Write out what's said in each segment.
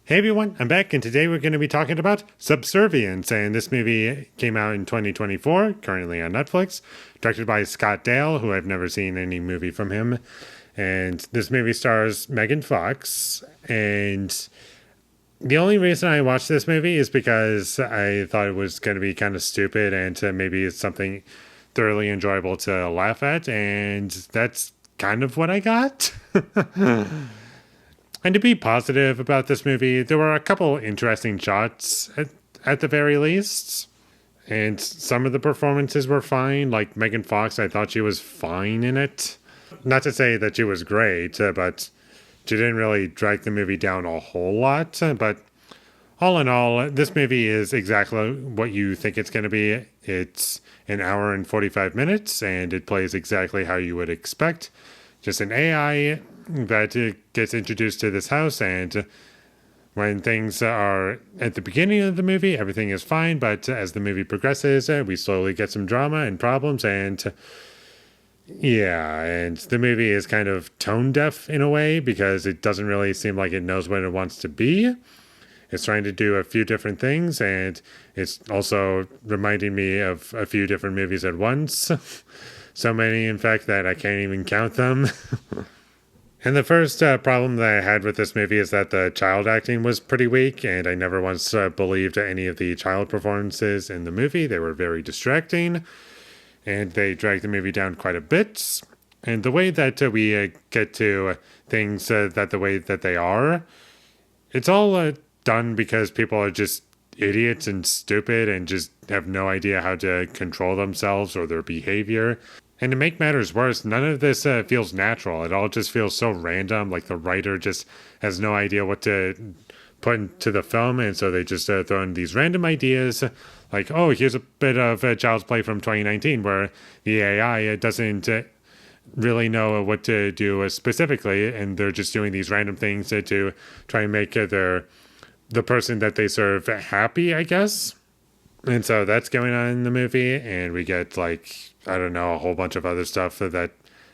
Hey everyone, I'm back, and today we're going to be talking about Subservience. And this movie came out in 2024, currently on Netflix, directed by Scott Dale, who I've never seen any movie from him. And this movie stars Megan Fox. And the only reason I watched this movie is because I thought it was going to be kind of stupid and maybe it's something thoroughly enjoyable to laugh at. And that's kind of what I got. And to be positive about this movie, there were a couple interesting shots at the very least. And some of the performances were fine. Like Megan Fox, I thought she was fine in it. Not to say that she was great, but she didn't really drag the movie down a whole lot. But all in all, this movie is exactly what you think it's going to be. It's an hour and 45 minutes, and it plays exactly how you would expect. Just an AI that gets introduced to this house, and when things are at the beginning of the movie, everything is fine, but as the movie progresses, we slowly get some drama and problems, and yeah, and the movie is kind of tone deaf in a way because it doesn't really seem like it knows what it wants to be. It's trying to do a few different things, and it's also reminding me of a few different movies at once. So many, in fact, that I can't even count them. And the first problem that I had with this movie is that the child acting was pretty weak, and I never once believed any of the child performances in the movie. They were very distracting, and they dragged the movie down quite a bit. And the way that we get to things that the way that they are, it's all done because people are just idiots and stupid and just have no idea how to control themselves or their behavior. And to make matters worse, none of this feels natural. It all just feels so random. Like the writer just has no idea what to put into the film. And so they just throw in these random ideas. Like, oh, here's a bit of Child's Play from 2019 where the AI doesn't really know what to do specifically. And they're just doing these random things to try and make the person that they serve happy, I guess. And so that's going on in the movie. And we get like, I don't know, a whole bunch of other stuff that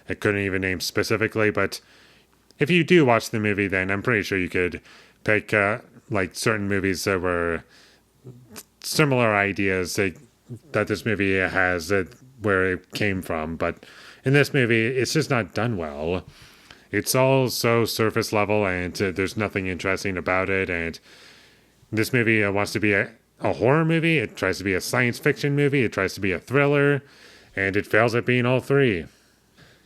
I couldn't even name specifically. But if you do watch the movie, then I'm pretty sure you could pick like certain movies that were similar ideas that this movie has where it came from. But in this movie, it's just not done well. It's all so surface level, and there's nothing interesting about it. And this movie wants to be a horror movie. It tries to be a science fiction movie. It tries to be a thriller. And it fails at being all three.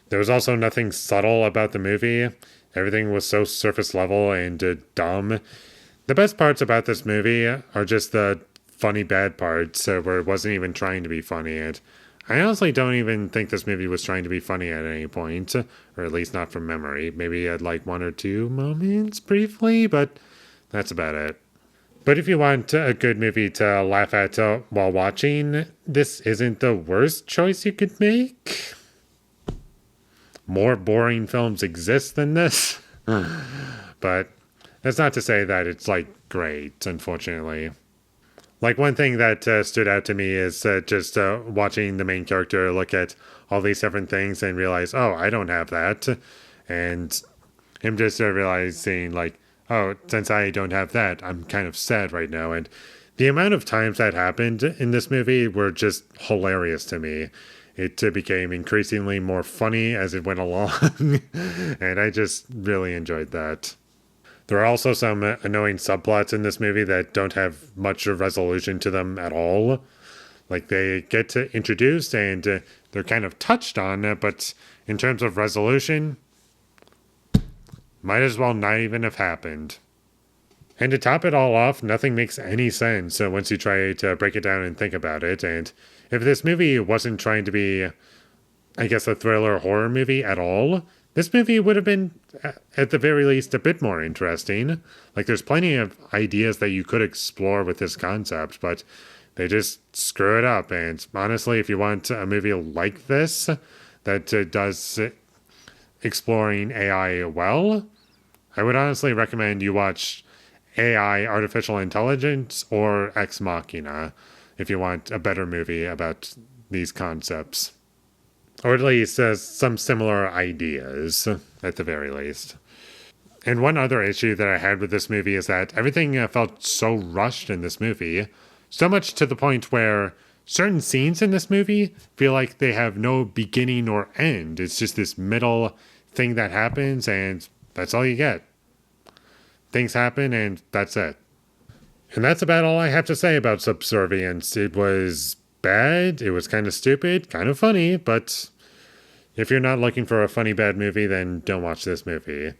There was also nothing subtle about the movie. Everything was so surface level and dumb. The best parts about this movie are just the funny bad parts where it wasn't even trying to be funny. And I honestly don't even think this movie was trying to be funny at any point, or at least not from memory. Maybe at like one or two moments briefly, but that's about it. But if you want a good movie to laugh at while watching, this isn't the worst choice you could make. More boring films exist than this. But that's not to say that it's like great, unfortunately. Like one thing that stood out to me is just watching the main character look at all these different things and realize, oh, I don't have that. And him just realizing like, oh, since I don't have that, I'm kind of sad right now. And the amount of times that happened in this movie were just hilarious to me. It became increasingly more funny as it went along, and I just really enjoyed that. There are also some annoying subplots in this movie that don't have much resolution to them at all. Like they get introduced and they're kind of touched on, but in terms of resolution, might as well not even have happened. And to top it all off, nothing makes any sense once you try to break it down and think about it. And if this movie wasn't trying to be, I guess, a thriller horror movie at all, this movie would have been, at the very least, a bit more interesting. Like, there's plenty of ideas that you could explore with this concept, but they just screw it up. And honestly, if you want a movie like this that does exploring AI well, I would honestly recommend you watch AI, Artificial Intelligence, or Ex Machina if you want a better movie about these concepts. Or at least some similar ideas, at the very least. And one other issue that I had with this movie is that everything felt so rushed in this movie, so much to the point where certain scenes in this movie feel like they have no beginning or end. It's just this middle thing that happens, and that's all you get. Things happen, and that's it. And that's about all I have to say about Subservience. It was bad, it was kind of stupid, kind of funny, but if you're not looking for a funny bad movie, then don't watch this movie,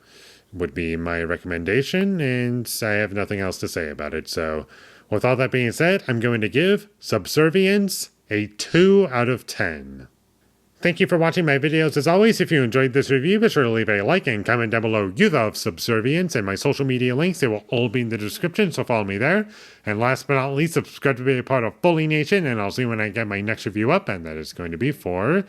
would be my recommendation, and I have nothing else to say about it. So, with all that being said, I'm going to give Subservience a 2 out of 10. Thank you for watching my videos. As always, if you enjoyed this review, be sure to leave a like and comment down below you love Subservience, and my social media links, they will all be in the description, so follow me there. And last but not least, subscribe to be a part of Foley Nation, and I'll see you when I get my next review up, and that is going to be for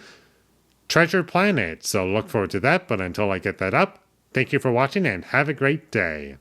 Treasure Planet. So look forward to that, but until I get that up, thank you for watching and have a great day.